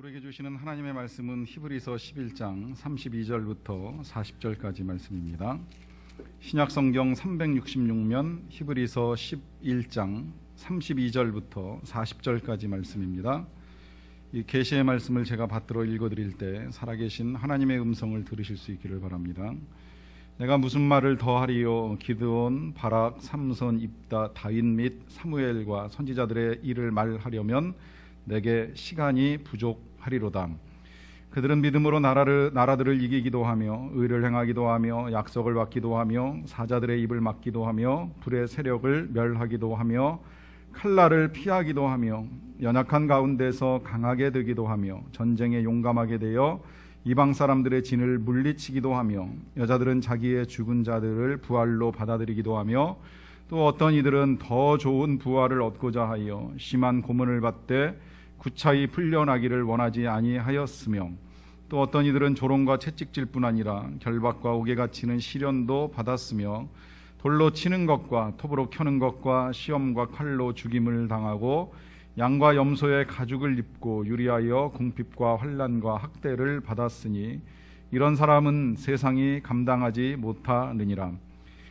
우리에게 주시는 하나님의 말씀은 히브리서 11장 32절부터 40절까지 말씀입니다. 신약성경 366면 히브리서 11장 32절부터 40절까지 말씀입니다. 이 계시의 말씀을 제가 받들어 읽어드릴 때 살아계신 하나님의 음성을 들으실 수 있기를 바랍니다. 내가 무슨 말을 더하리요? 기드온, 바락, 삼손, 입다, 다윗 및 사무엘과 선지자들의 일을 말하려면 내게 시간이 부족하리로다. 그들은 믿음으로 나라들을 이기기도 하며 의를 행하기도 하며 약속을 받기도 하며 사자들의 입을 막기도 하며 불의 세력을 멸하기도 하며 칼날을 피하기도 하며 연약한 가운데서 강하게 되기도 하며 전쟁에 용감하게 되어 이방 사람들의 진을 물리치기도 하며 여자들은 자기의 죽은 자들을 부활로 받아들이기도 하며 또 어떤 이들은 더 좋은 부활을 얻고자 하여 심한 고문을 받되 구차히 풀려나기를 원하지 아니하였으며 또 어떤 이들은 조롱과 채찍질뿐 아니라 결박과 옥에 갇히는 시련도 받았으며 돌로 치는 것과 톱으로 켜는 것과 시험과 칼로 죽임을 당하고 양과 염소의 가죽을 입고 유리하여 궁핍과 환난과 학대를 받았으니 이런 사람은 세상이 감당하지 못하느니라.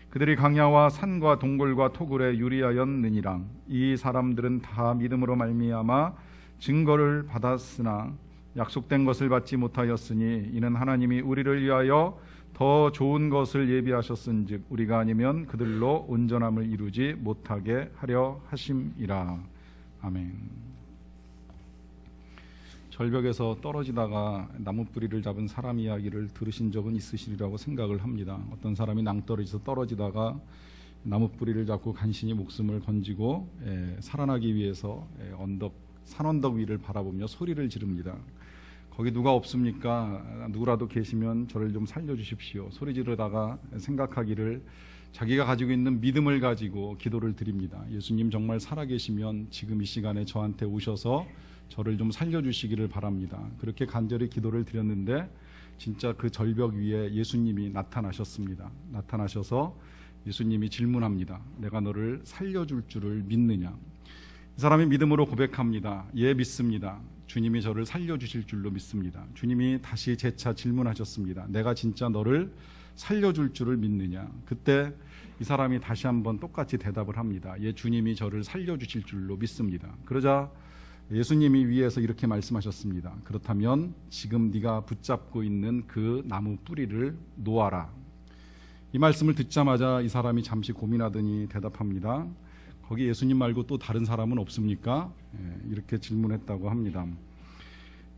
그들이 강야와 산과 동굴과 토굴에 유리하였느니라. 이 사람들은 다 믿음으로 말미암아 증거를 받았으나 약속된 것을 받지 못하였으니 이는 하나님이 우리를 위하여 더 좋은 것을 예비하셨은즉 우리가 아니면 그들로 온전함을 이루지 못하게 하려 하심이라. 아멘. 절벽에서 떨어지다가 나무 뿌리를 잡은 사람 이야기를 들으신 적은 있으시리라고 생각을 합니다. 어떤 사람이 낭떠러지에서 떨어지다가 나무 뿌리를 잡고 간신히 목숨을 건지고 살아나기 위해서 산언덕 위를 바라보며 소리를 지릅니다. 거기 누가 없습니까? 누구라도 계시면 저를 좀 살려주십시오. 소리 지르다가 생각하기를 자기가 가지고 있는 믿음을 가지고 기도를 드립니다. 예수님 정말 살아계시면 지금 이 시간에 저한테 오셔서 저를 좀 살려주시기를 바랍니다. 그렇게 간절히 기도를 드렸는데 진짜 그 절벽 위에 예수님이 나타나셨습니다. 나타나셔서 예수님이 질문합니다. 내가 너를 살려줄 줄을 믿느냐? 이 사람이 믿음으로 고백합니다. 예, 믿습니다. 주님이 저를 살려주실 줄로 믿습니다. 주님이 다시 재차 질문하셨습니다. 내가 진짜 너를 살려줄 줄을 믿느냐? 그때 이 사람이 다시 한번 똑같이 대답을 합니다. 예, 주님이 저를 살려주실 줄로 믿습니다. 그러자 예수님이 위에서 이렇게 말씀하셨습니다. 그렇다면 지금 네가 붙잡고 있는 그 나무 뿌리를 놓아라. 이 말씀을 듣자마자 이 사람이 잠시 고민하더니 대답합니다. 거기 예수님 말고 또 다른 사람은 없습니까? 이렇게 질문했다고 합니다.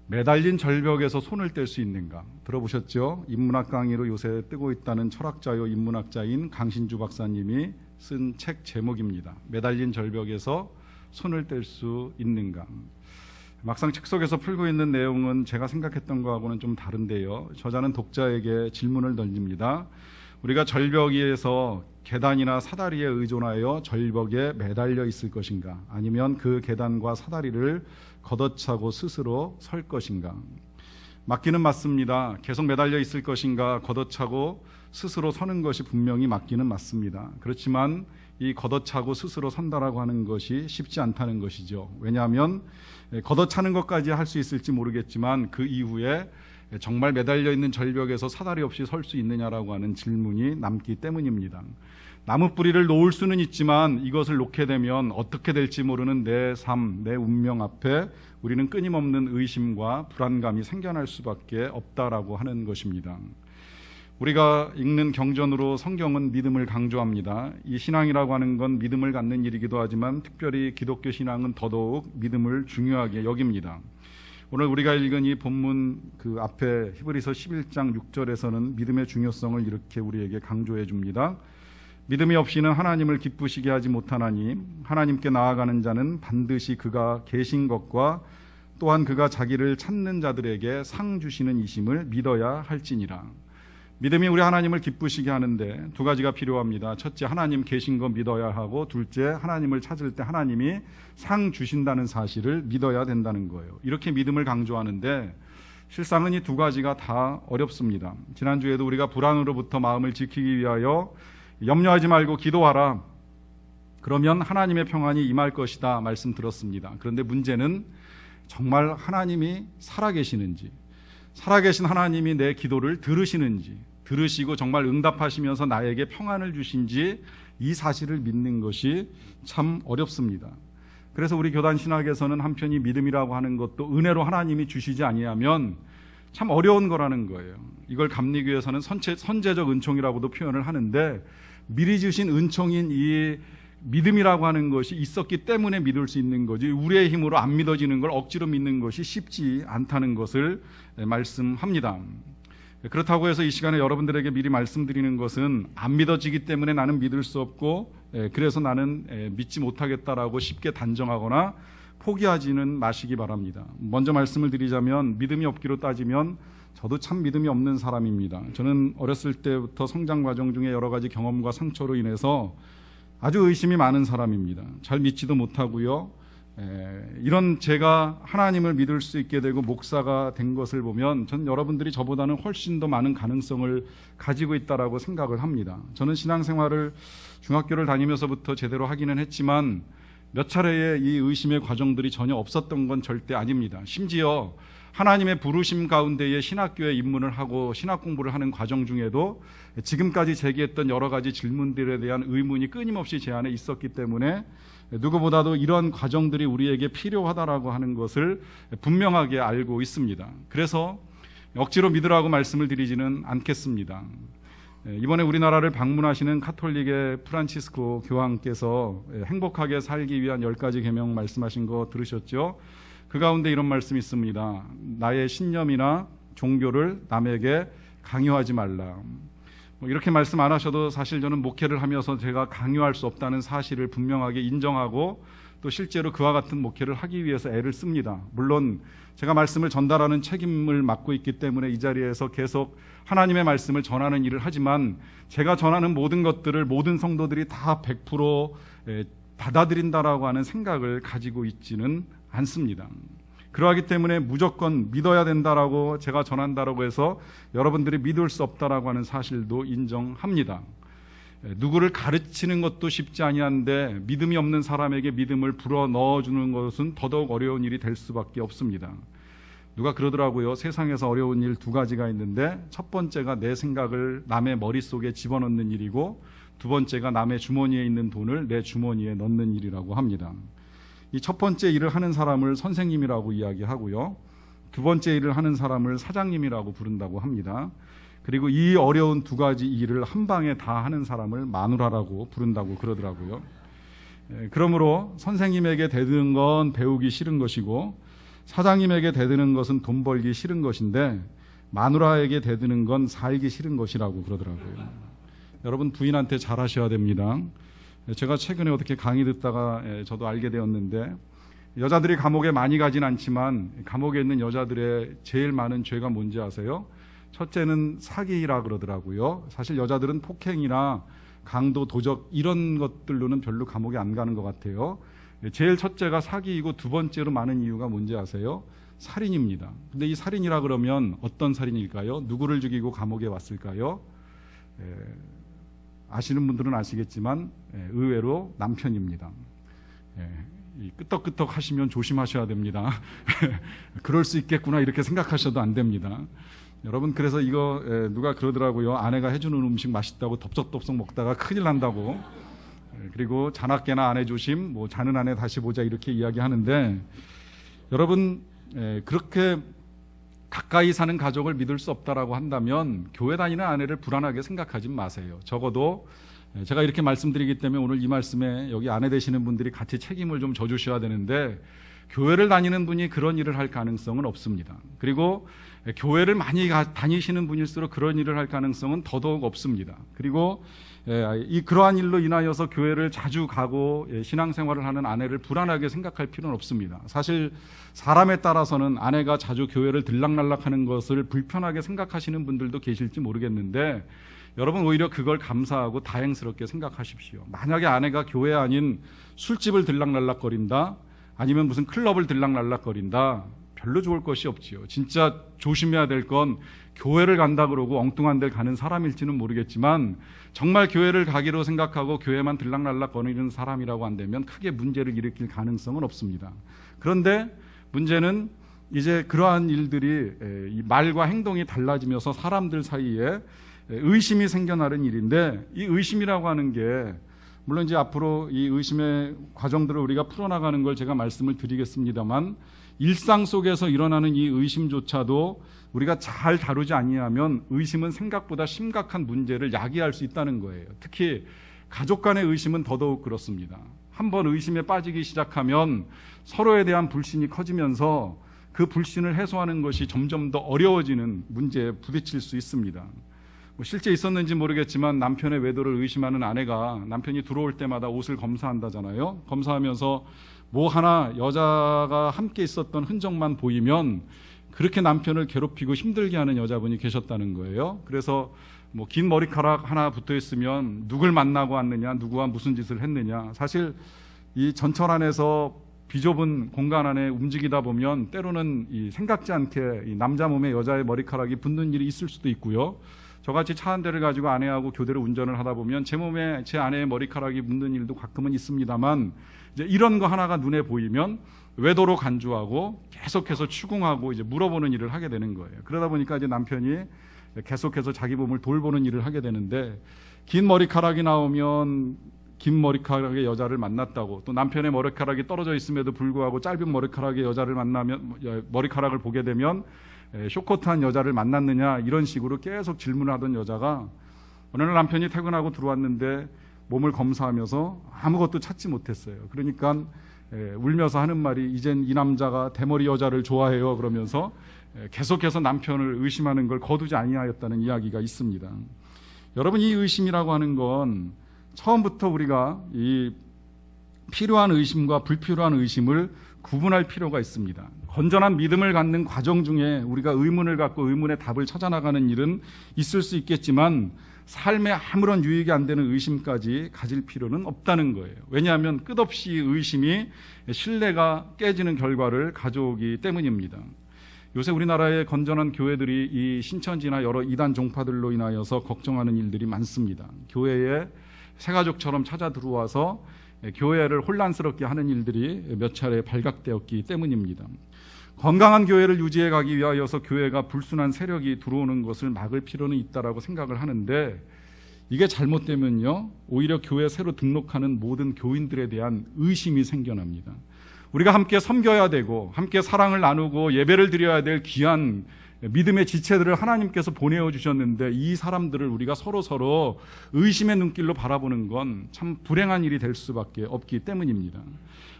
매달린 절벽에서 손을 뗄 수 있는가? 들어보셨죠? 인문학 강의로 요새 뜨고 있다는 철학자요 인문학자인 강신주 박사님이 쓴 책 제목입니다. 매달린 절벽에서 손을 뗄 수 있는가? 막상 책 속에서 풀고 있는 내용은 제가 생각했던 거하고는 좀 다른데요. 저자는 독자에게 질문을 던집니다. 우리가 절벽 위에서 계단이나 사다리에 의존하여 절벽에 매달려 있을 것인가? 아니면 그 계단과 사다리를 걷어차고 스스로 설 것인가? 맞기는 맞습니다. 계속 매달려 있을 것인가? 걷어차고 스스로 서는 것이 분명히 맞기는 맞습니다. 그렇지만 이 걷어차고 스스로 선다라고 하는 것이 쉽지 않다는 것이죠. 왜냐하면 걷어차는 것까지 할 수 있을지 모르겠지만 그 이후에 정말 매달려 있는 절벽에서 사다리 없이 설 수 있느냐라고 하는 질문이 남기 때문입니다. 나무 뿌리를 놓을 수는 있지만 이것을 놓게 되면 어떻게 될지 모르는 내 삶, 내 운명 앞에 우리는 끊임없는 의심과 불안감이 생겨날 수밖에 없다라고 하는 것입니다. 우리가 읽는 경전으로 성경은 믿음을 강조합니다. 이 신앙이라고 하는 건 믿음을 갖는 일이기도 하지만 특별히 기독교 신앙은 더더욱 믿음을 중요하게 여깁니다. 오늘 우리가 읽은 이 본문 그 앞에 히브리서 11장 6절에서는 믿음의 중요성을 이렇게 우리에게 강조해 줍니다. 믿음이 없이는 하나님을 기쁘시게 하지 못하나니 하나님께 나아가는 자는 반드시 그가 계신 것과 또한 그가 자기를 찾는 자들에게 상 주시는 이심을 믿어야 할지니라. 믿음이 우리 하나님을 기쁘시게 하는데 두 가지가 필요합니다. 첫째, 하나님 계신 거 믿어야 하고, 둘째, 하나님을 찾을 때 하나님이 상 주신다는 사실을 믿어야 된다는 거예요. 이렇게 믿음을 강조하는데 실상은 이 두 가지가 다 어렵습니다. 지난주에도 우리가 불안으로부터 마음을 지키기 위하여 염려하지 말고 기도하라. 그러면 하나님의 평안이 임할 것이다 말씀 들었습니다. 그런데 문제는 정말 하나님이 살아계시는지, 살아계신 하나님이 내 기도를 들으시는지, 들으시고 정말 응답하시면서 나에게 평안을 주신지, 이 사실을 믿는 것이 참 어렵습니다. 그래서 우리 교단 신학에서는 한편이 믿음이라고 하는 것도 은혜로 하나님이 주시지 아니하면 참 어려운 거라는 거예요. 이걸 감리교에서는 선제적 은총이라고도 표현을 하는데, 미리 주신 은총인 이 믿음이라고 하는 것이 있었기 때문에 믿을 수 있는 거지, 우리의 힘으로 안 믿어지는 걸 억지로 믿는 것이 쉽지 않다는 것을 말씀합니다. 그렇다고 해서 이 시간에 여러분들에게 미리 말씀드리는 것은 안 믿어지기 때문에 나는 믿을 수 없고 그래서 나는 믿지 못하겠다라고 쉽게 단정하거나 포기하지는 마시기 바랍니다. 먼저 말씀을 드리자면, 믿음이 없기로 따지면 저도 참 믿음이 없는 사람입니다. 저는 어렸을 때부터 성장 과정 중에 여러 가지 경험과 상처로 인해서 아주 의심이 많은 사람입니다. 잘 믿지도 못하고요. 이런 제가 하나님을 믿을 수 있게 되고 목사가 된 것을 보면 전 여러분들이 저보다는 훨씬 더 많은 가능성을 가지고 있다라고 생각을 합니다. 저는 신앙생활을 중학교를 다니면서부터 제대로 하기는 했지만 몇 차례의 이 의심의 과정들이 전혀 없었던 건 절대 아닙니다. 심지어 하나님의 부르심 가운데에 신학교에 입문을 하고 신학 공부를 하는 과정 중에도 지금까지 제기했던 여러 가지 질문들에 대한 의문이 끊임없이 제 안에 있었기 때문에 누구보다도 이런 과정들이 우리에게 필요하다라고 하는 것을 분명하게 알고 있습니다. 그래서 억지로 믿으라고 말씀을 드리지는 않겠습니다. 이번에 우리나라를 방문하시는 카톨릭의 프란치스코 교황께서 행복하게 살기 위한 10가지 계명 말씀하신 거 들으셨죠? 그 가운데 이런 말씀이 있습니다. 나의 신념이나 종교를 남에게 강요하지 말라. 이렇게 말씀 안 하셔도 사실 저는 목회를 하면서 제가 강요할 수 없다는 사실을 분명하게 인정하고 또 실제로 그와 같은 목회를 하기 위해서 애를 씁니다. 물론 제가 말씀을 전달하는 책임을 맡고 있기 때문에 이 자리에서 계속 하나님의 말씀을 전하는 일을 하지만, 제가 전하는 모든 것들을 모든 성도들이 다 100% 받아들인다라고 하는 생각을 가지고 있지는 않습니다. 그러하기 때문에 무조건 믿어야 된다라고 제가 전한다라고 해서 여러분들이 믿을 수 없다라고 하는 사실도 인정합니다. 누구를 가르치는 것도 쉽지 아니한데 믿음이 없는 사람에게 믿음을 불어 넣어주는 것은 더더욱 어려운 일이 될 수밖에 없습니다. 누가 그러더라고요. 세상에서 어려운 일 2가지가 있는데, 첫 번째가 내 생각을 남의 머릿속에 집어넣는 일이고, 두 번째가 남의 주머니에 있는 돈을 내 주머니에 넣는 일이라고 합니다. 이 첫 번째 일을 하는 사람을 선생님이라고 이야기하고요, 두 번째 일을 하는 사람을 사장님이라고 부른다고 합니다. 그리고 이 어려운 2가지 일을 한 방에 다 하는 사람을 마누라라고 부른다고 그러더라고요. 그러므로 선생님에게 대드는 건 배우기 싫은 것이고, 사장님에게 대드는 것은 돈 벌기 싫은 것인데, 마누라에게 대드는 건 살기 싫은 것이라고 그러더라고요. 여러분, 부인한테 잘하셔야 됩니다. 제가 최근에 어떻게 강의 듣다가 저도 알게 되었는데, 여자들이 감옥에 많이 가진 않지만 감옥에 있는 여자들의 제일 많은 죄가 뭔지 아세요? 첫째는 사기라 그러더라고요. 사실 여자들은 폭행이나 강도, 도적 이런 것들로는 별로 감옥에 안 가는 것 같아요. 제일 첫째가 사기이고, 두 번째로 많은 이유가 뭔지 아세요? 살인입니다. 근데 이 살인이라 그러면 어떤 살인일까요? 누구를 죽이고 감옥에 왔을까요? 아시는 분들은 아시겠지만 의외로 남편입니다. 끄떡끄떡 하시면 조심하셔야 됩니다. 그럴 수 있겠구나 이렇게 생각하셔도 안 됩니다. 여러분, 그래서 이거 누가 그러더라고요. 아내가 해주는 음식 맛있다고 덥석덥석 먹다가 큰일 난다고. 그리고 자나깨나 아내 조심, 자는 아내 다시 보자 이렇게 이야기하는데, 여러분, 그렇게 가까이 사는 가족을 믿을 수 없다라고 한다면 교회 다니는 아내를 불안하게 생각하지 마세요. 적어도 제가 이렇게 말씀드리기 때문에 오늘 이 말씀에 여기 아내 되시는 분들이 같이 책임을 좀 져주셔야 되는데, 교회를 다니는 분이 그런 일을 할 가능성은 없습니다. 그리고 교회를 많이 다니시는 분일수록 그런 일을 할 가능성은 더더욱 없습니다. 그리고 그러한 일로 인하여서 교회를 자주 가고 신앙생활을 하는 아내를 불안하게 생각할 필요는 없습니다. 사실 사람에 따라서는 아내가 자주 교회를 들락날락하는 것을 불편하게 생각하시는 분들도 계실지 모르겠는데, 여러분 오히려 그걸 감사하고 다행스럽게 생각하십시오. 만약에 아내가 교회 아닌 술집을 들락날락거린다, 아니면 무슨 클럽을 들락날락거린다, 별로 좋을 것이 없지요. 진짜 조심해야 될 건 교회를 간다 그러고 엉뚱한 데 가는 사람일지는 모르겠지만, 정말 교회를 가기로 생각하고 교회만 들락날락거리는 사람이라고 한다면 크게 문제를 일으킬 가능성은 없습니다. 그런데 문제는 이제 그러한 일들이 이 말과 행동이 달라지면서 사람들 사이에 의심이 생겨나는 일인데, 이 의심이라고 하는 게 물론 이제 앞으로 이 의심의 과정들을 우리가 풀어나가는 걸 제가 말씀을 드리겠습니다만, 일상 속에서 일어나는 이 의심조차도 우리가 잘 다루지 아니하면 의심은 생각보다 심각한 문제를 야기할 수 있다는 거예요. 특히 가족 간의 의심은 더더욱 그렇습니다. 한번 의심에 빠지기 시작하면 서로에 대한 불신이 커지면서 그 불신을 해소하는 것이 점점 더 어려워지는 문제에 부딪힐 수 있습니다. 실제 있었는지 모르겠지만 남편의 외도를 의심하는 아내가 남편이 들어올 때마다 옷을 검사한다잖아요. 검사하면서 뭐 하나 여자가 함께 있었던 흔적만 보이면 그렇게 남편을 괴롭히고 힘들게 하는 여자분이 계셨다는 거예요. 그래서 뭐 긴 머리카락 하나 붙어 있으면 누굴 만나고 왔느냐, 누구와 무슨 짓을 했느냐. 사실 이 전철 안에서 비좁은 공간 안에 움직이다 보면 때로는 이 생각지 않게 이 남자 몸에 여자의 머리카락이 붙는 일이 있을 수도 있고요. 저같이 차 한 대를 가지고 아내하고 교대로 운전을 하다 보면 제 몸에 제 아내의 머리카락이 묻는 일도 가끔은 있습니다만, 이제 이런 거 하나가 눈에 보이면 외도로 간주하고 계속해서 추궁하고 이제 물어보는 일을 하게 되는 거예요. 그러다 보니까 이제 남편이 계속해서 자기 몸을 돌보는 일을 하게 되는데, 긴 머리카락이 나오면 긴 머리카락의 여자를 만났다고, 또 남편의 머리카락이 떨어져 있음에도 불구하고 짧은 머리카락의 여자를 만나면, 머리카락을 보게 되면 쇼커트한 여자를 만났느냐, 이런 식으로 계속 질문을 하던 여자가 어느 날 남편이 퇴근하고 들어왔는데 몸을 검사하면서 아무것도 찾지 못했어요. 그러니까 울면서 하는 말이, 이젠 이 남자가 대머리 여자를 좋아해요, 그러면서 계속해서 남편을 의심하는 걸 거두지 아니하였다는 이야기가 있습니다. 여러분, 이 의심이라고 하는 건 처음부터 우리가 이 필요한 의심과 불필요한 의심을 구분할 필요가 있습니다. 건전한 믿음을 갖는 과정 중에 우리가 의문을 갖고 의문의 답을 찾아나가는 일은 있을 수 있겠지만, 삶에 아무런 유익이 안 되는 의심까지 가질 필요는 없다는 거예요. 왜냐하면 끝없이 의심이 신뢰가 깨지는 결과를 가져오기 때문입니다. 요새 우리나라의 건전한 교회들이 이 신천지나 여러 이단 종파들로 인하여서 걱정하는 일들이 많습니다. 교회에 새가족처럼 찾아 들어와서 교회를 혼란스럽게 하는 일들이 몇 차례 발각되었기 때문입니다. 건강한 교회를 유지해 가기 위하여서 교회가 불순한 세력이 들어오는 것을 막을 필요는 있다라고 생각을 하는데, 이게 잘못되면요, 오히려 교회 새로 등록하는 모든 교인들에 대한 의심이 생겨납니다. 우리가 함께 섬겨야 되고 함께 사랑을 나누고 예배를 드려야 될 귀한 믿음의 지체들을 하나님께서 보내어 주셨는데, 이 사람들을 우리가 서로 의심의 눈길로 바라보는 건 참 불행한 일이 될 수밖에 없기 때문입니다.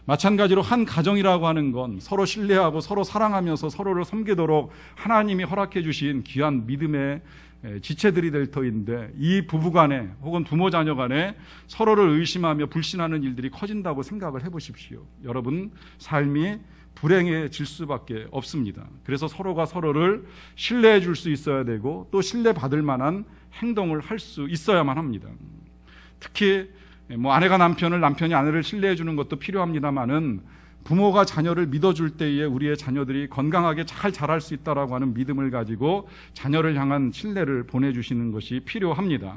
마찬가지로 한 가정이라고 하는 건 서로 신뢰하고 서로 사랑하면서 서로를 섬기도록 하나님이 허락해 주신 귀한 믿음의 지체들이 될 터인데, 이 부부간에 혹은 부모 자녀 간에 서로를 의심하며 불신하는 일들이 커진다고 생각을 해보십시오. 여러분, 삶이 불행해질 수밖에 없습니다. 그래서 서로가 서로를 신뢰해 줄 수 있어야 되고, 또 신뢰받을 만한 행동을 할 수 있어야만 합니다. 특히 아내가 남편을, 남편이 아내를 신뢰해 주는 것도 필요합니다만은, 부모가 자녀를 믿어줄 때에 우리의 자녀들이 건강하게 잘 자랄 수 있다라고 하는 믿음을 가지고 자녀를 향한 신뢰를 보내주시는 것이 필요합니다.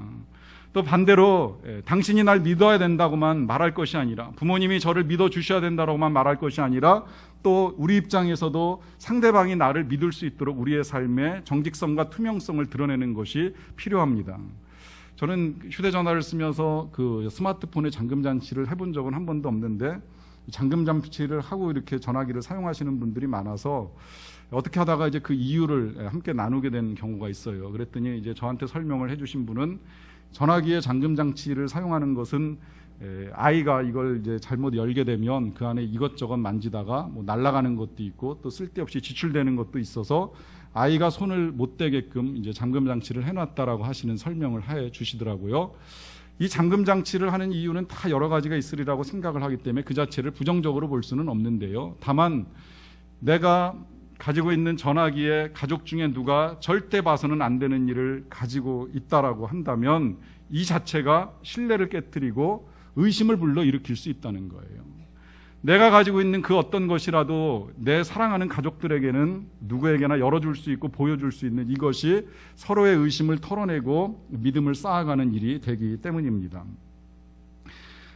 또 반대로 당신이 날 믿어야 된다고만 말할 것이 아니라, 부모님이 저를 믿어주셔야 된다고만 말할 것이 아니라, 또 우리 입장에서도 상대방이 나를 믿을 수 있도록 우리의 삶의 정직성과 투명성을 드러내는 것이 필요합니다. 저는 휴대전화를 쓰면서 그 스마트폰의 잠금장치를 해본 적은 한 번도 없는데, 잠금장치를 하고 이렇게 전화기를 사용하시는 분들이 많아서 어떻게 하다가 이제 그 이유를 함께 나누게 된 경우가 있어요. 그랬더니 이제 저한테 설명을 해주신 분은, 전화기의 잠금장치를 사용하는 것은 아이가 이걸 이제 잘못 열게 되면 그 안에 이것저것 만지다가 뭐 날아가는 것도 있고 또 쓸데없이 지출되는 것도 있어서 아이가 손을 못 대게끔 이제 잠금 장치를 해놨다라고 하시는 설명을 해 주시더라고요. 이 잠금 장치를 하는 이유는 다 여러 가지가 있으리라고 생각을 하기 때문에 그 자체를 부정적으로 볼 수는 없는데요. 다만 내가 가지고 있는 전화기에 가족 중에 누가 절대 봐서는 안 되는 일을 가지고 있다라고 한다면 이 자체가 신뢰를 깨트리고 의심을 불러일으킬 수 있다는 거예요. 내가 가지고 있는 그 어떤 것이라도 내 사랑하는 가족들에게는 누구에게나 열어줄 수 있고 보여줄 수 있는 이것이 서로의 의심을 털어내고 믿음을 쌓아가는 일이 되기 때문입니다.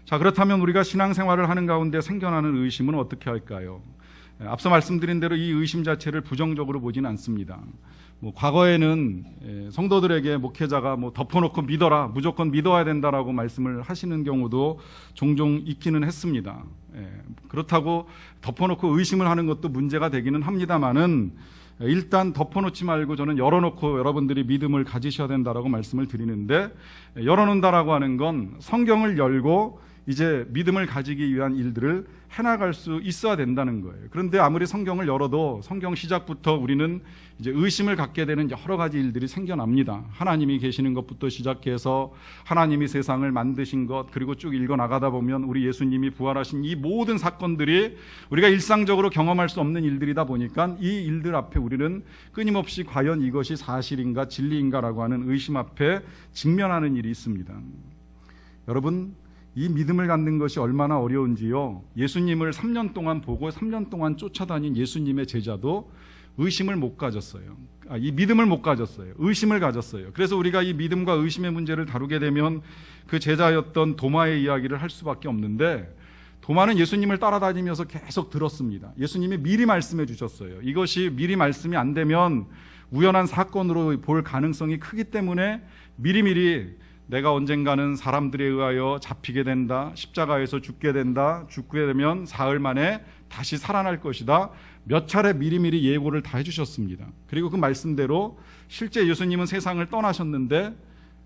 자, 그렇다면 우리가 신앙생활을 하는 가운데 생겨나는 의심은 어떻게 할까요? 앞서 말씀드린 대로 이 의심 자체를 부정적으로 보지는 않습니다. 과거에는 성도들에게 목회자가 덮어놓고 믿어라, 무조건 믿어야 된다라고 말씀을 하시는 경우도 종종 있기는 했습니다. 그렇다고 덮어놓고 의심을 하는 것도 문제가 되기는 합니다만은 일단 덮어놓지 말고 저는 열어놓고 여러분들이 믿음을 가지셔야 된다라고 말씀을 드리는데, 열어놓는다라고 하는 건 성경을 열고 이제 믿음을 가지기 위한 일들을 해나갈 수 있어야 된다는 거예요. 그런데 아무리 성경을 열어도 성경 시작부터 우리는 이제 의심을 갖게 되는 여러 가지 일들이 생겨납니다. 하나님이 계시는 것부터 시작해서 하나님이 세상을 만드신 것, 그리고 쭉 읽어나가다 보면 우리 예수님이 부활하신 이 모든 사건들이 우리가 일상적으로 경험할 수 없는 일들이다 보니까 이 일들 앞에 우리는 끊임없이 과연 이것이 사실인가 진리인가라고 하는 의심 앞에 직면하는 일이 있습니다. 여러분, 이 믿음을 갖는 것이 얼마나 어려운지요. 예수님을 3년 동안 보고 3년 동안 쫓아다닌 예수님의 제자도 의심을 못 가졌어요. 이 믿음을 못 가졌어요. 의심을 가졌어요. 그래서 우리가 이 믿음과 의심의 문제를 다루게 되면 그 제자였던 도마의 이야기를 할 수밖에 없는데, 도마는 예수님을 따라다니면서 계속 들었습니다. 예수님이 미리 말씀해 주셨어요. 이것이 미리 말씀이 안 되면 우연한 사건으로 볼 가능성이 크기 때문에 미리미리 내가 언젠가는 사람들에 의하여 잡히게 된다, 십자가에서 죽게 된다, 죽게 되면 사흘 만에 다시 살아날 것이다, 몇 차례 미리미리 예고를 다 해주셨습니다. 그리고 그 말씀대로 실제 예수님은 세상을 떠나셨는데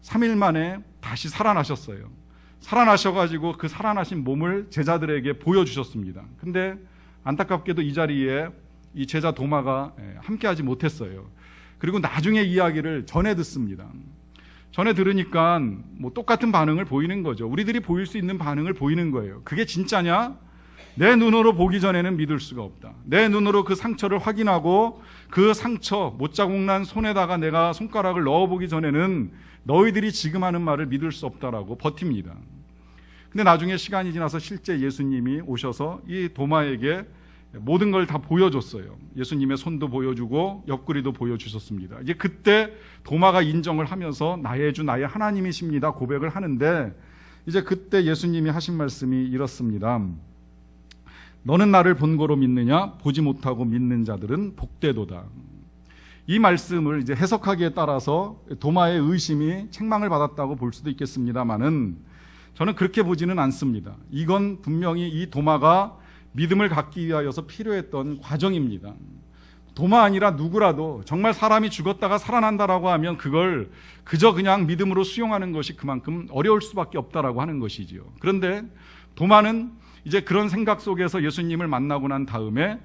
3일 만에 다시 살아나셨어요. 살아나셔가지고 그 살아나신 몸을 제자들에게 보여주셨습니다. 근데 안타깝게도 이 자리에 이 제자 도마가 함께하지 못했어요. 그리고 나중에 이야기를 전해 듣습니다. 전에 들으니까 똑같은 반응을 보이는 거죠. 우리들이 보일 수 있는 반응을 보이는 거예요. 그게 진짜냐? 내 눈으로 보기 전에는 믿을 수가 없다. 내 눈으로 그 상처를 확인하고 그 상처, 못자국 난 손에다가 내가 손가락을 넣어보기 전에는 너희들이 지금 하는 말을 믿을 수 없다라고 버팁니다. 근데 나중에 시간이 지나서 실제 예수님이 오셔서 이 도마에게 모든 걸 다 보여줬어요. 예수님의 손도 보여주고 옆구리도 보여주셨습니다. 이제 그때 도마가 인정을 하면서 나의 주 나의 하나님이십니다 고백을 하는데, 이제 그때 예수님이 하신 말씀이 이렇습니다. 너는 나를 본고로 믿느냐? 보지 못하고 믿는 자들은 복되도다. 이 말씀을 이제 해석하기에 따라서 도마의 의심이 책망을 받았다고 볼 수도 있겠습니다만은 저는 그렇게 보지는 않습니다. 이건 분명히 이 도마가 믿음을 갖기 위하여서 필요했던 과정입니다. 도마 아니라 누구라도 정말 사람이 죽었다가 살아난다라고 하면 그걸 그저 그냥 믿음으로 수용하는 것이 그만큼 어려울 수밖에 없다라고 하는 것이지요. 그런데 도마는 이제 그런 생각 속에서 예수님을 만나고 난 다음에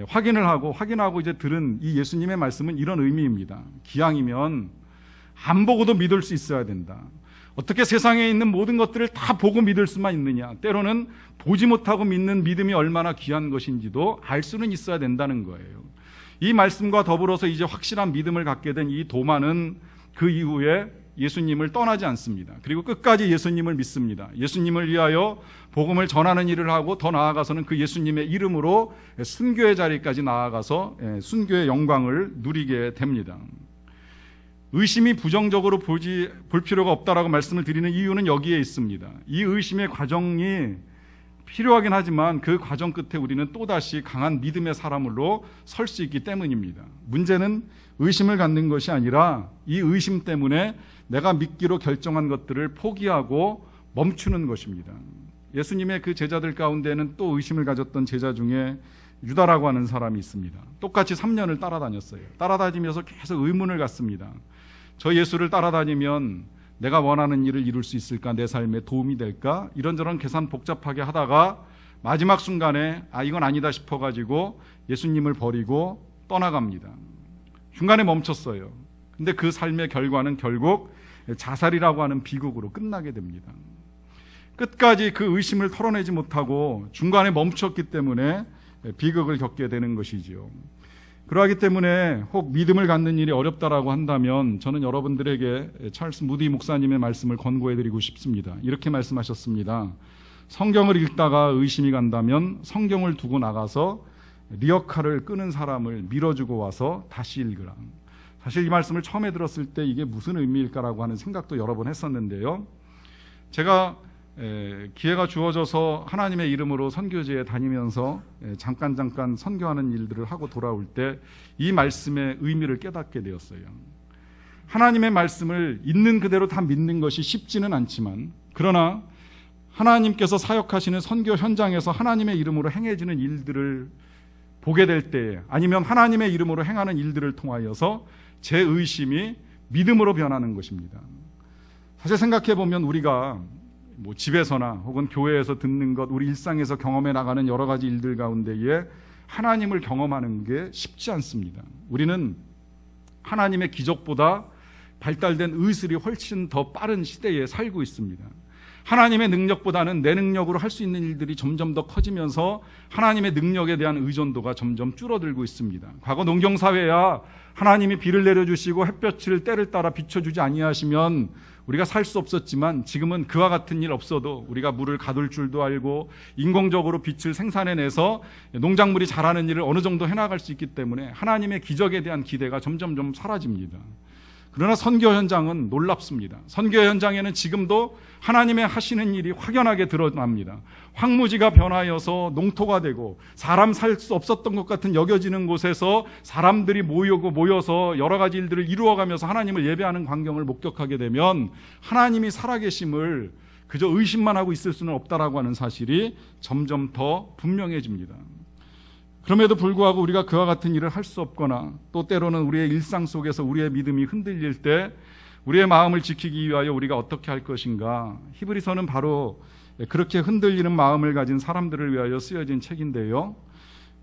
확인하고 이제 들은 이 예수님의 말씀은 이런 의미입니다. 기왕이면 안 보고도 믿을 수 있어야 된다. 어떻게 세상에 있는 모든 것들을 다 보고 믿을 수만 있느냐? 때로는 보지 못하고 믿는 믿음이 얼마나 귀한 것인지도 알 수는 있어야 된다는 거예요. 이 말씀과 더불어서 이제 확실한 믿음을 갖게 된 이 도마는 그 이후에 예수님을 떠나지 않습니다. 그리고 끝까지 예수님을 믿습니다. 예수님을 위하여 복음을 전하는 일을 하고 더 나아가서는 그 예수님의 이름으로 순교의 자리까지 나아가서 순교의 영광을 누리게 됩니다. 의심이 부정적으로 볼 필요가 없다라고 말씀을 드리는 이유는 여기에 있습니다. 이 의심의 과정이 필요하긴 하지만 그 과정 끝에 우리는 또다시 강한 믿음의 사람으로 설 수 있기 때문입니다. 문제는 의심을 갖는 것이 아니라 이 의심 때문에 내가 믿기로 결정한 것들을 포기하고 멈추는 것입니다. 예수님의 그 제자들 가운데는 또 의심을 가졌던 제자 중에 유다라고 하는 사람이 있습니다. 똑같이 3년을 따라다녔어요. 따라다니면서 계속 의문을 갖습니다. 저 예수를 따라다니면 내가 원하는 일을 이룰 수 있을까? 내 삶에 도움이 될까? 이런저런 계산 복잡하게 하다가 마지막 순간에 이건 아니다 싶어가지고 예수님을 버리고 떠나갑니다. 중간에 멈췄어요. 근데 그 삶의 결과는 결국 자살이라고 하는 비극으로 끝나게 됩니다. 끝까지 그 의심을 털어내지 못하고 중간에 멈췄기 때문에 비극을 겪게 되는 것이지요. 그러하기 때문에 혹 믿음을 갖는 일이 어렵다라고 한다면 저는 여러분들에게 찰스 무디 목사님의 말씀을 권고해드리고 싶습니다. 이렇게 말씀하셨습니다. 성경을 읽다가 의심이 간다면 성경을 두고 나가서 리어카를 끄는 사람을 밀어주고 와서 다시 읽으라. 사실 이 말씀을 처음에 들었을 때 이게 무슨 의미일까라고 하는 생각도 여러 번 했었는데요. 제가 기회가 주어져서 하나님의 이름으로 선교지에 다니면서 잠깐 선교하는 일들을 하고 돌아올 때 이 말씀의 의미를 깨닫게 되었어요. 하나님의 말씀을 있는 그대로 다 믿는 것이 쉽지는 않지만, 그러나 하나님께서 사역하시는 선교 현장에서 하나님의 이름으로 행해지는 일들을 보게 될 때에, 아니면 하나님의 이름으로 행하는 일들을 통하여서 제 의심이 믿음으로 변하는 것입니다. 사실 생각해 보면 우리가 집에서나 혹은 교회에서 듣는 것, 우리 일상에서 경험해 나가는 여러 가지 일들 가운데에 하나님을 경험하는 게 쉽지 않습니다. 우리는 하나님의 기적보다 발달된 의술이 훨씬 더 빠른 시대에 살고 있습니다. 하나님의 능력보다는 내 능력으로 할 수 있는 일들이 점점 더 커지면서 하나님의 능력에 대한 의존도가 점점 줄어들고 있습니다. 과거 농경사회야 하나님이 비를 내려주시고 햇볕을 때를 따라 비춰주지 아니하시면 우리가 살 수 없었지만, 지금은 그와 같은 일 없어도 우리가 물을 가둘 줄도 알고 인공적으로 빛을 생산해내서 농작물이 자라는 일을 어느 정도 해나갈 수 있기 때문에 하나님의 기적에 대한 기대가 점점 사라집니다. 그러나 선교 현장은 놀랍습니다. 선교 현장에는 지금도 하나님의 하시는 일이 확연하게 드러납니다. 황무지가 변하여서 농토가 되고 사람 살 수 없었던 것 같은 여겨지는 곳에서 사람들이 모여서 여러 가지 일들을 이루어가면서 하나님을 예배하는 광경을 목격하게 되면 하나님이 살아계심을 그저 의심만 하고 있을 수는 없다라고 하는 사실이 점점 더 분명해집니다. 그럼에도 불구하고 우리가 그와 같은 일을 할 수 없거나, 또 때로는 우리의 일상 속에서 우리의 믿음이 흔들릴 때 우리의 마음을 지키기 위하여 우리가 어떻게 할 것인가, 히브리서는 바로 그렇게 흔들리는 마음을 가진 사람들을 위하여 쓰여진 책인데요,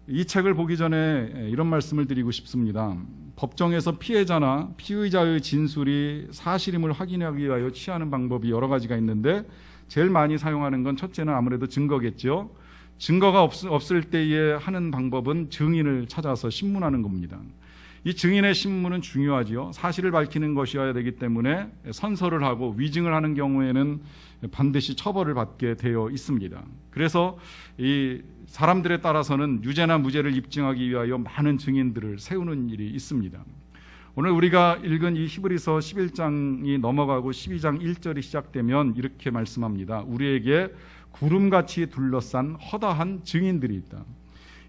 이 책을 보기 전에 이런 말씀을 드리고 싶습니다. 법정에서 피해자나 피의자의 진술이 사실임을 확인하기 위하여 취하는 방법이 여러 가지가 있는데, 제일 많이 사용하는 건 첫째는 아무래도 증거겠죠. 증거가 없을 때에 하는 방법은 증인을 찾아서 신문하는 겁니다. 이 증인의 신문은 중요하지요. 사실을 밝히는 것이어야 되기 때문에 선서를 하고 위증을 하는 경우에는 반드시 처벌을 받게 되어 있습니다. 그래서 이 사람들에 따라서는 유죄나 무죄를 입증하기 위하여 많은 증인들을 세우는 일이 있습니다. 오늘 우리가 읽은 이 히브리서 11장이 넘어가고 12장 1절이 시작되면 이렇게 말씀합니다. 우리에게 구름같이 둘러싼 허다한 증인들이 있다.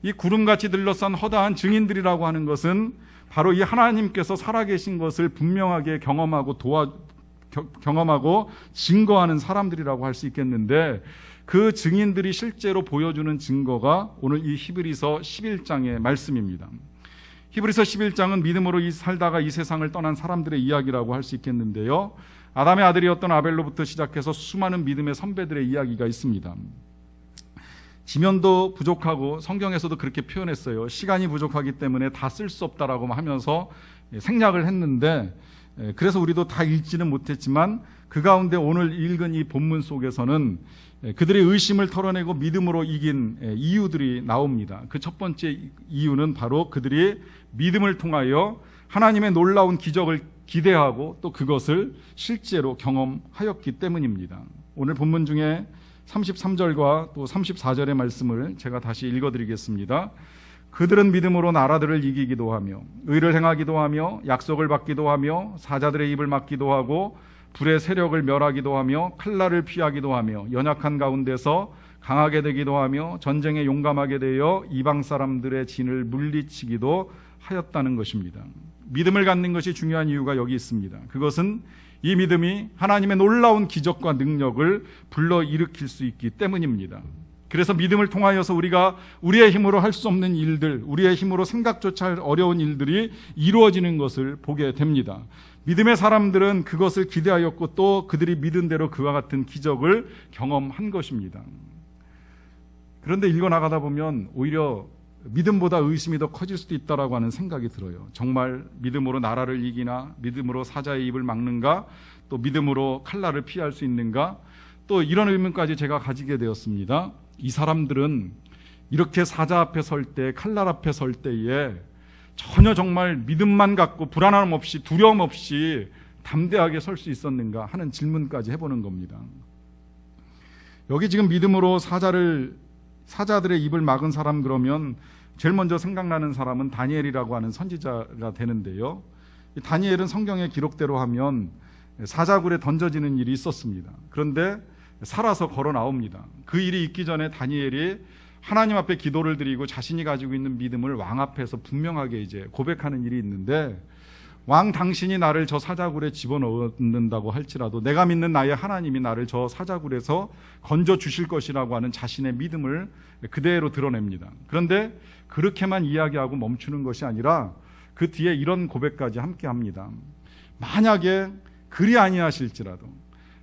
이 구름같이 둘러싼 허다한 증인들이라고 하는 것은 바로 이 하나님께서 살아계신 것을 분명하게 경험하고 증거하는 사람들이라고 할 수 있겠는데, 그 증인들이 실제로 보여주는 증거가 오늘 이 히브리서 11장의 말씀입니다. 히브리서 11장은 믿음으로 살다가 이 세상을 떠난 사람들의 이야기라고 할 수 있겠는데요, 아담의 아들이었던 아벨로부터 시작해서 수많은 믿음의 선배들의 이야기가 있습니다. 지면도 부족하고, 성경에서도 그렇게 표현했어요. 시간이 부족하기 때문에 다 쓸 수 없다라고 하면서 생략을 했는데, 그래서 우리도 다 읽지는 못했지만 그 가운데 오늘 읽은 이 본문 속에서는 그들의 의심을 털어내고 믿음으로 이긴 이유들이 나옵니다. 그 첫 번째 이유는 바로 그들이 믿음을 통하여 하나님의 놀라운 기적을 기대하고 또 그것을 실제로 경험하였기 때문입니다. 오늘 본문 중에 33절과 또 34절의 말씀을 제가 다시 읽어드리겠습니다. 그들은 믿음으로 나라들을 이기기도 하며 의를 행하기도 하며 약속을 받기도 하며 사자들의 입을 막기도 하고 불의 세력을 멸하기도 하며 칼날을 피하기도 하며 연약한 가운데서 강하게 되기도 하며 전쟁에 용감하게 되어 이방 사람들의 진을 물리치기도 하였다는 것입니다. 믿음을 갖는 것이 중요한 이유가 여기 있습니다. 그것은 이 믿음이 하나님의 놀라운 기적과 능력을 불러일으킬 수 있기 때문입니다. 그래서 믿음을 통하여서 우리가 우리의 힘으로 할 수 없는 일들, 우리의 힘으로 생각조차 할 어려운 일들이 이루어지는 것을 보게 됩니다. 믿음의 사람들은 그것을 기대하였고 또 그들이 믿은 대로 그와 같은 기적을 경험한 것입니다. 그런데 읽어나가다 보면 오히려 믿음보다 의심이 더 커질 수도 있다라고 하는 생각이 들어요. 정말 믿음으로 나라를 이기나, 믿음으로 사자의 입을 막는가, 또 믿음으로 칼날을 피할 수 있는가, 또 이런 의문까지 제가 가지게 되었습니다. 이 사람들은 이렇게 사자 앞에 설 때, 칼날 앞에 설 때에 전혀 정말 믿음만 갖고 불안함 없이 두려움 없이 담대하게 설 수 있었는가 하는 질문까지 해보는 겁니다. 여기 지금 믿음으로 사자들의 입을 막은 사람, 그러면 제일 먼저 생각나는 사람은 다니엘이라고 하는 선지자가 되는데요, 다니엘은 성경의 기록대로 하면 사자굴에 던져지는 일이 있었습니다. 그런데 살아서 걸어 나옵니다. 그 일이 있기 전에 다니엘이 하나님 앞에 기도를 드리고 자신이 가지고 있는 믿음을 왕 앞에서 분명하게 이제 고백하는 일이 있는데, 왕 당신이 나를 저 사자굴에 집어넣는다고 할지라도 내가 믿는 나의 하나님이 나를 저 사자굴에서 건져 주실 것이라고 하는 자신의 믿음을 그대로 드러냅니다. 그런데 그렇게만 이야기하고 멈추는 것이 아니라 그 뒤에 이런 고백까지 함께 합니다. 만약에 그리 아니하실지라도,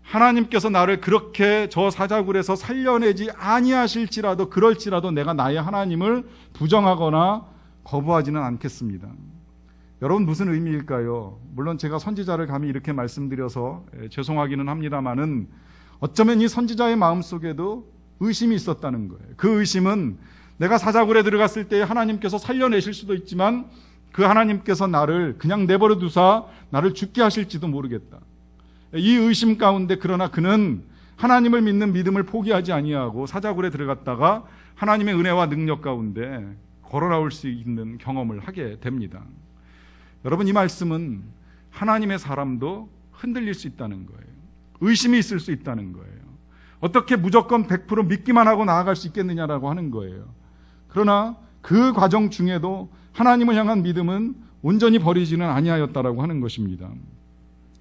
하나님께서 나를 그렇게 저 사자굴에서 살려내지 아니하실지라도, 그럴지라도 내가 나의 하나님을 부정하거나 거부하지는 않겠습니다. 여러분, 무슨 의미일까요? 물론 제가 선지자를 감히 이렇게 말씀드려서 죄송하기는 합니다만은, 어쩌면 이 선지자의 마음속에도 의심이 있었다는 거예요. 그 의심은 내가 사자굴에 들어갔을 때 하나님께서 살려내실 수도 있지만 그 하나님께서 나를 그냥 내버려 두사 나를 죽게 하실지도 모르겠다. 이 의심 가운데 그러나 그는 하나님을 믿는 믿음을 포기하지 아니하고 사자굴에 들어갔다가 하나님의 은혜와 능력 가운데 걸어 나올 수 있는 경험을 하게 됩니다. 여러분, 이 말씀은 하나님의 사람도 흔들릴 수 있다는 거예요. 의심이 있을 수 있다는 거예요. 어떻게 무조건 100% 믿기만 하고 나아갈 수 있겠느냐라고 하는 거예요. 그러나 그 과정 중에도 하나님을 향한 믿음은 온전히 버리지는 아니하였다라고 하는 것입니다.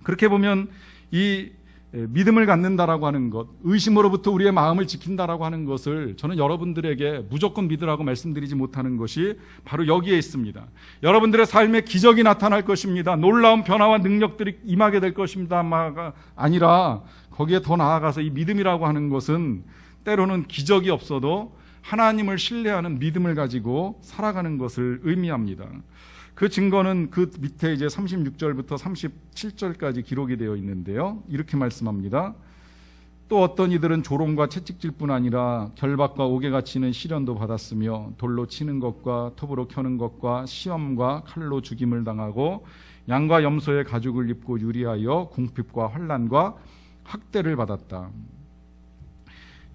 그렇게 보면 이 믿음을 갖는다라고 하는 것, 의심으로부터 우리의 마음을 지킨다라고 하는 것을 저는 여러분들에게 무조건 믿으라고 말씀드리지 못하는 것이 바로 여기에 있습니다. 여러분들의 삶에 기적이 나타날 것입니다. 놀라운 변화와 능력들이 임하게 될 것입니다가 아니라, 거기에 더 나아가서 이 믿음이라고 하는 것은 때로는 기적이 없어도 하나님을 신뢰하는 믿음을 가지고 살아가는 것을 의미합니다. 그 증거는 그 밑에 이제 36절부터 37절까지 기록이 되어 있는데요. 이렇게 말씀합니다. 또 어떤 이들은 조롱과 채찍질뿐 아니라 결박과 옥에가 치는 시련도 받았으며 돌로 치는 것과 톱으로 켜는 것과 시험과 칼로 죽임을 당하고 양과 염소의 가죽을 입고 유리하여 궁핍과 환난과 학대를 받았다.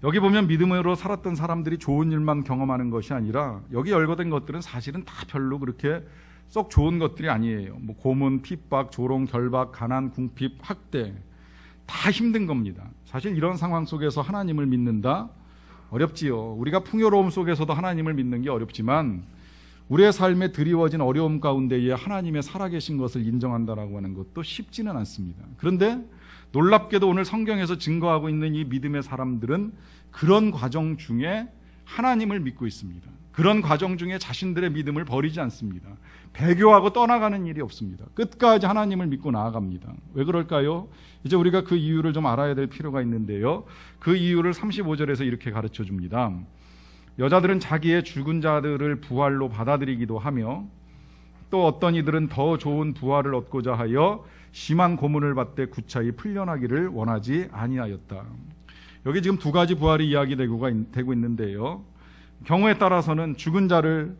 여기 보면 믿음으로 살았던 사람들이 좋은 일만 경험하는 것이 아니라 여기 열거된 것들은 사실은 다 별로 그렇게 썩 좋은 것들이 아니에요. 고문, 핍박, 조롱, 결박, 가난, 궁핍, 학대, 다 힘든 겁니다. 사실 이런 상황 속에서 하나님을 믿는다? 어렵지요. 우리가 풍요로움 속에서도 하나님을 믿는 게 어렵지만 우리의 삶에 드리워진 어려움 가운데에 하나님의 살아계신 것을 인정한다라고 하는 것도 쉽지는 않습니다. 그런데 놀랍게도 오늘 성경에서 증거하고 있는 이 믿음의 사람들은 그런 과정 중에 하나님을 믿고 있습니다. 그런 과정 중에 자신들의 믿음을 버리지 않습니다. 배교하고 떠나가는 일이 없습니다. 끝까지 하나님을 믿고 나아갑니다. 왜 그럴까요? 이제 우리가 그 이유를 좀 알아야 될 필요가 있는데요. 그 이유를 35절에서 이렇게 가르쳐 줍니다. 여자들은 자기의 죽은 자들을 부활로 받아들이기도 하며 또 어떤 이들은 더 좋은 부활을 얻고자 하여 심한 고문을 받되 구차히 풀려나기를 원하지 아니하였다. 여기 지금 두 가지 부활이 이야기되고 있는데요. 경우에 따라서는 죽은 자를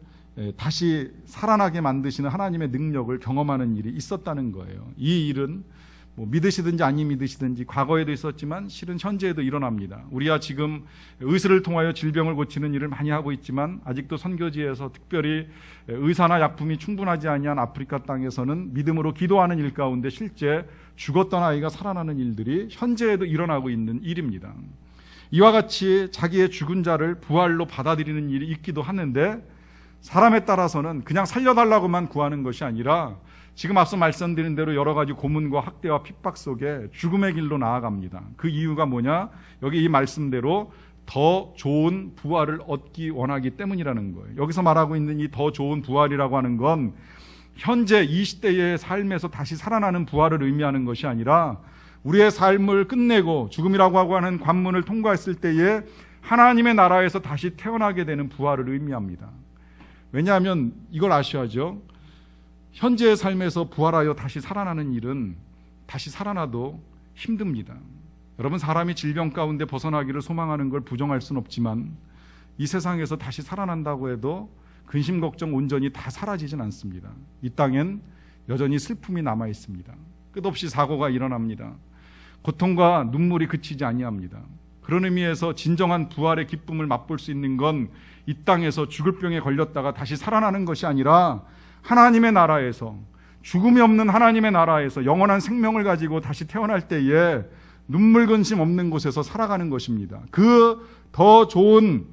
다시 살아나게 만드시는 하나님의 능력을 경험하는 일이 있었다는 거예요. 이 일은 믿으시든지 아니 믿으시든지 과거에도 있었지만 실은 현재에도 일어납니다. 우리야 지금 의사를 통하여 질병을 고치는 일을 많이 하고 있지만 아직도 선교지에서 특별히 의사나 약품이 충분하지 아니한 아프리카 땅에서는 믿음으로 기도하는 일 가운데 실제 죽었던 아이가 살아나는 일들이 현재에도 일어나고 있는 일입니다. 이와 같이 자기의 죽은 자를 부활로 받아들이는 일이 있기도 하는데 사람에 따라서는 그냥 살려달라고만 구하는 것이 아니라 지금 앞서 말씀드린 대로 여러 가지 고문과 학대와 핍박 속에 죽음의 길로 나아갑니다. 그 이유가 뭐냐? 여기 이 말씀대로 더 좋은 부활을 얻기 원하기 때문이라는 거예요. 여기서 말하고 있는 이 더 좋은 부활이라고 하는 건 현재 이 시대의 삶에서 다시 살아나는 부활을 의미하는 것이 아니라 우리의 삶을 끝내고 죽음이라고 하는 관문을 통과했을 때에 하나님의 나라에서 다시 태어나게 되는 부활을 의미합니다. 왜냐하면 이걸 아셔야죠. 현재의 삶에서 부활하여 다시 살아나는 일은 다시 살아나도 힘듭니다. 여러분, 사람이 질병 가운데 벗어나기를 소망하는 걸 부정할 수는 없지만 이 세상에서 다시 살아난다고 해도 근심 걱정 온전히 다 사라지진 않습니다. 이 땅엔 여전히 슬픔이 남아 있습니다. 끝없이 사고가 일어납니다. 고통과 눈물이 그치지 아니합니다. 그런 의미에서 진정한 부활의 기쁨을 맛볼 수 있는 건 이 땅에서 죽을 병에 걸렸다가 다시 살아나는 것이 아니라 하나님의 나라에서, 죽음이 없는 하나님의 나라에서 영원한 생명을 가지고 다시 태어날 때에 눈물 근심 없는 곳에서 살아가는 것입니다. 그 더 좋은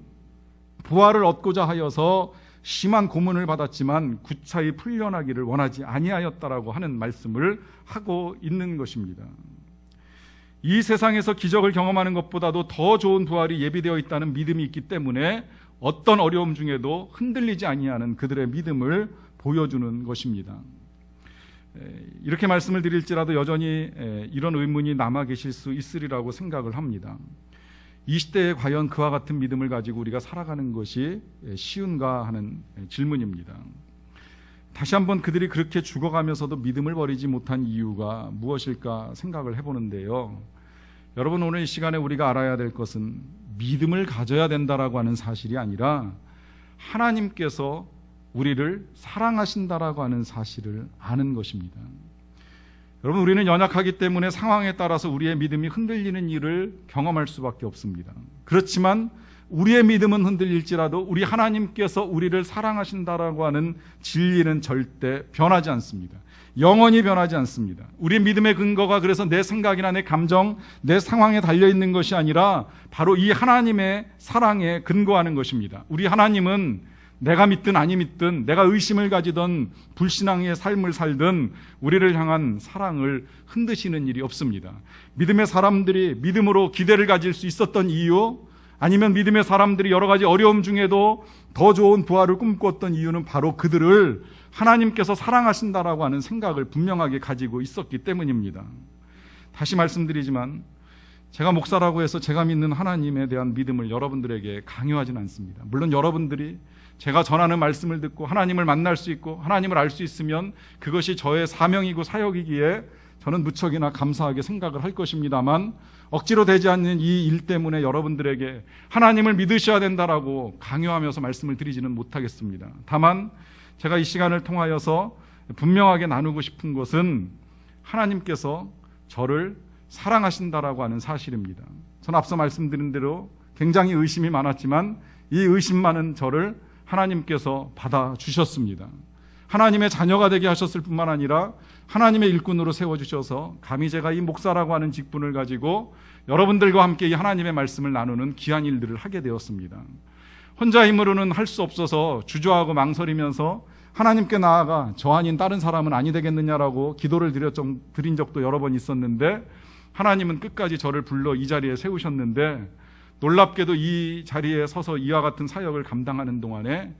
부활을 얻고자 하여서 심한 고문을 받았지만 구차히 풀려나기를 원하지 아니하였다라고 하는 말씀을 하고 있는 것입니다. 이 세상에서 기적을 경험하는 것보다도 더 좋은 부활이 예비되어 있다는 믿음이 있기 때문에 어떤 어려움 중에도 흔들리지 아니하는 그들의 믿음을 보여주는 것입니다. 이렇게 말씀을 드릴지라도 여전히 이런 의문이 남아 계실 수 있으리라고 생각을 합니다. 이 시대에 과연 그와 같은 믿음을 가지고 우리가 살아가는 것이 쉬운가 하는 질문입니다. 다시 한번 그들이 그렇게 죽어가면서도 믿음을 버리지 못한 이유가 무엇일까 생각을 해보는데요. 여러분, 오늘 이 시간에 우리가 알아야 될 것은 믿음을 가져야 된다라고 하는 사실이 아니라 하나님께서 우리를 사랑하신다라고 하는 사실을 아는 것입니다. 여러분, 우리는 연약하기 때문에 상황에 따라서 우리의 믿음이 흔들리는 일을 경험할 수밖에 없습니다. 그렇지만 우리의 믿음은 흔들릴지라도 우리 하나님께서 우리를 사랑하신다라고 하는 진리는 절대 변하지 않습니다. 영원히 변하지 않습니다. 우리의 믿음의 근거가 그래서 내 생각이나 내 감정, 내 상황에 달려있는 것이 아니라 바로 이 하나님의 사랑에 근거하는 것입니다. 우리 하나님은 내가 믿든 아니 믿든, 내가 의심을 가지던 불신앙의 삶을 살든 우리를 향한 사랑을 흔드시는 일이 없습니다. 믿음의 사람들이 믿음으로 기대를 가질 수 있었던 이유, 아니면 믿음의 사람들이 여러 가지 어려움 중에도 더 좋은 부활을 꿈꿨던 이유는 바로 그들을 하나님께서 사랑하신다라고 하는 생각을 분명하게 가지고 있었기 때문입니다. 다시 말씀드리지만 제가 목사라고 해서 제가 믿는 하나님에 대한 믿음을 여러분들에게 강요하지는 않습니다. 물론 여러분들이 제가 전하는 말씀을 듣고 하나님을 만날 수 있고 하나님을 알 수 있으면 그것이 저의 사명이고 사역이기에 저는 무척이나 감사하게 생각을 할 것입니다만, 억지로 되지 않는 이 일 때문에 여러분들에게 하나님을 믿으셔야 된다라고 강요하면서 말씀을 드리지는 못하겠습니다. 다만 제가 이 시간을 통하여서 분명하게 나누고 싶은 것은 하나님께서 저를 사랑하신다라고 하는 사실입니다. 저는 앞서 말씀드린 대로 굉장히 의심이 많았지만 이 의심 많은 저를 하나님께서 받아주셨습니다. 하나님의 자녀가 되게 하셨을 뿐만 아니라 하나님의 일꾼으로 세워주셔서 감히 제가 이 목사라고 하는 직분을 가지고 여러분들과 함께 이 하나님의 말씀을 나누는 귀한 일들을 하게 되었습니다. 혼자 힘으로는 할 수 없어서 주저하고 망설이면서 하나님께 나아가 저 아닌 다른 사람은 아니 되겠느냐라고 기도를 드린 적도 여러 번 있었는데, 하나님은 끝까지 저를 불러 이 자리에 세우셨는데, 놀랍게도 이 자리에 서서 이와 같은 사역을 감당하는 동안에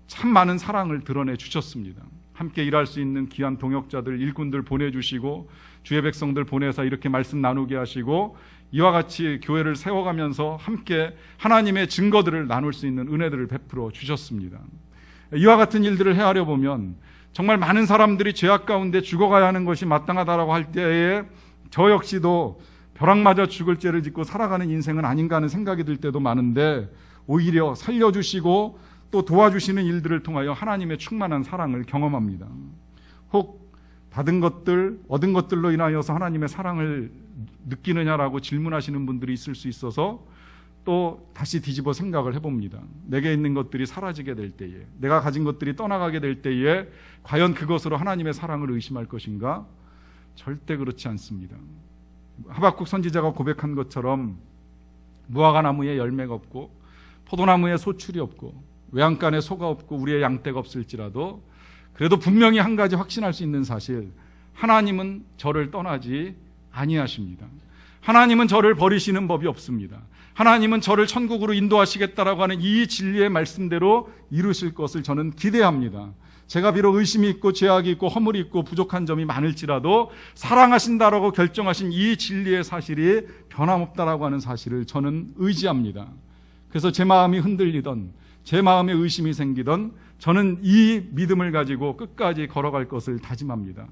참 많은 사랑을 드러내 주셨습니다. 함께 일할 수 있는 귀한 동역자들, 일꾼들 보내주시고 주의 백성들 보내서 이렇게 말씀 나누게 하시고 이와 같이 교회를 세워가면서 함께 하나님의 증거들을 나눌 수 있는 은혜들을 베풀어 주셨습니다. 이와 같은 일들을 헤아려 보면 정말 많은 사람들이 죄악 가운데 죽어가야 하는 것이 마땅하다라고 할 때에 저 역시도 벼락 맞아 죽을 죄를 짓고 살아가는 인생은 아닌가 하는 생각이 들 때도 많은데, 오히려 살려주시고 또 도와주시는 일들을 통하여 하나님의 충만한 사랑을 경험합니다. 혹 받은 것들, 얻은 것들로 인하여서 하나님의 사랑을 느끼느냐라고 질문하시는 분들이 있을 수 있어서 또 다시 뒤집어 생각을 해봅니다. 내게 있는 것들이 사라지게 될 때에, 내가 가진 것들이 떠나가게 될 때에 과연 그것으로 하나님의 사랑을 의심할 것인가? 절대 그렇지 않습니다. 하박국 선지자가 고백한 것처럼 무화과 나무에 열매가 없고 포도나무에 소출이 없고 외양간에 소가 없고 우리의 양떼가 없을지라도 그래도 분명히 한 가지 확신할 수 있는 사실, 하나님은 저를 떠나지 아니하십니다. 하나님은 저를 버리시는 법이 없습니다. 하나님은 저를 천국으로 인도하시겠다라고 하는 이 진리의 말씀대로 이루실 것을 저는 기대합니다. 제가 비록 의심이 있고 죄악이 있고 허물이 있고 부족한 점이 많을지라도 사랑하신다라고 결정하신 이 진리의 사실이 변함없다라고 하는 사실을 저는 의지합니다. 그래서 제 마음이 흔들리던, 제 마음에 의심이 생기던 저는 이 믿음을 가지고 끝까지 걸어갈 것을 다짐합니다.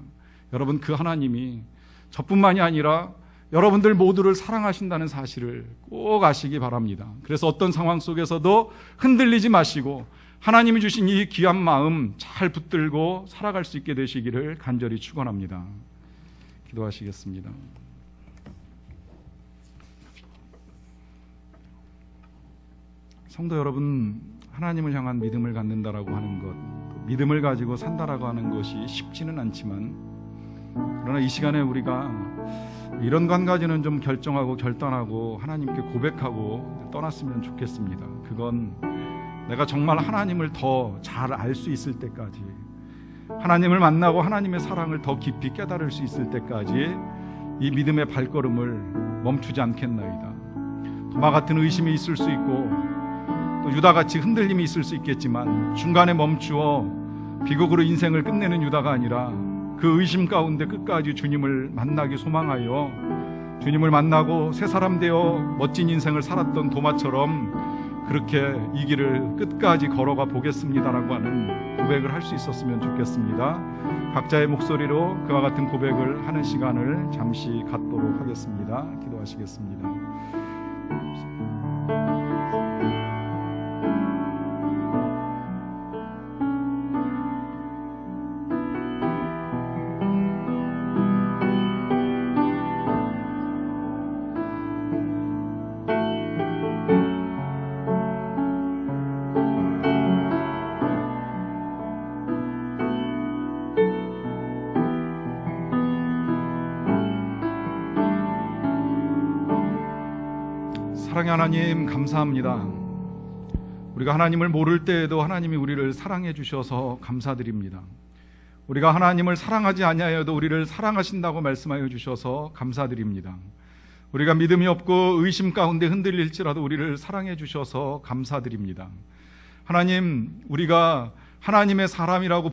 여러분, 그 하나님이 저뿐만이 아니라 여러분들 모두를 사랑하신다는 사실을 꼭 아시기 바랍니다. 그래서 어떤 상황 속에서도 흔들리지 마시고 하나님이 주신 이 귀한 마음 잘 붙들고 살아갈 수 있게 되시기를 간절히 축원합니다. 기도하시겠습니다. 성도 여러분, 하나님을 향한 믿음을 갖는다라고 하는 것, 믿음을 가지고 산다라고 하는 것이 쉽지는 않지만 그러나 이 시간에 우리가 이런 한 가지는 좀 결정하고 결단하고 하나님께 고백하고 떠났으면 좋겠습니다. 그건 내가 정말 하나님을 더 잘 알 수 있을 때까지, 하나님을 만나고 하나님의 사랑을 더 깊이 깨달을 수 있을 때까지 이 믿음의 발걸음을 멈추지 않겠나이다. 도마 같은 의심이 있을 수 있고 또 유다같이 흔들림이 있을 수 있겠지만 중간에 멈추어 비극으로 인생을 끝내는 유다가 아니라 그 의심 가운데 끝까지 주님을 만나기 소망하여 주님을 만나고 새 사람 되어 멋진 인생을 살았던 도마처럼 그렇게 이 길을 끝까지 걸어가 보겠습니다라고 하는 고백을 할 수 있었으면 좋겠습니다. 각자의 목소리로 그와 같은 고백을 하는 시간을 잠시 갖도록 하겠습니다. 기도하시겠습니다. 사랑의 하나님, 감사합니다. 우리가 하나님을 모를 때에도 하나님이 우리를 사랑해 주셔서 감사드립니다. 우리가 하나님을 사랑하지 아니하여도 우리를 사랑하신다고 말씀하여 주셔서 감사드립니다. 우리가 믿음이 없고 의심 가운데 흔들릴지라도 우리를 사랑해 주셔서 감사드립니다. 하나님, 우리가 하나님의 사람이라고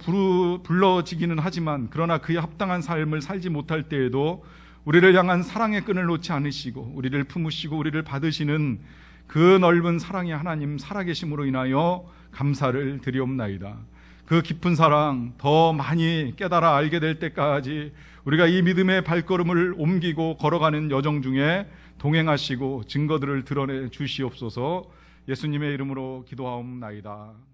불러지기는 하지만 그러나 그에 합당한 삶을 살지 못할 때에도 우리를 향한 사랑의 끈을 놓지 않으시고 우리를 품으시고 우리를 받으시는 그 넓은 사랑의 하나님 살아계심으로 인하여 감사를 드리옵나이다. 그 깊은 사랑 더 많이 깨달아 알게 될 때까지 우리가 이 믿음의 발걸음을 옮기고 걸어가는 여정 중에 동행하시고 증거들을 드러내 주시옵소서. 예수님의 이름으로 기도하옵나이다.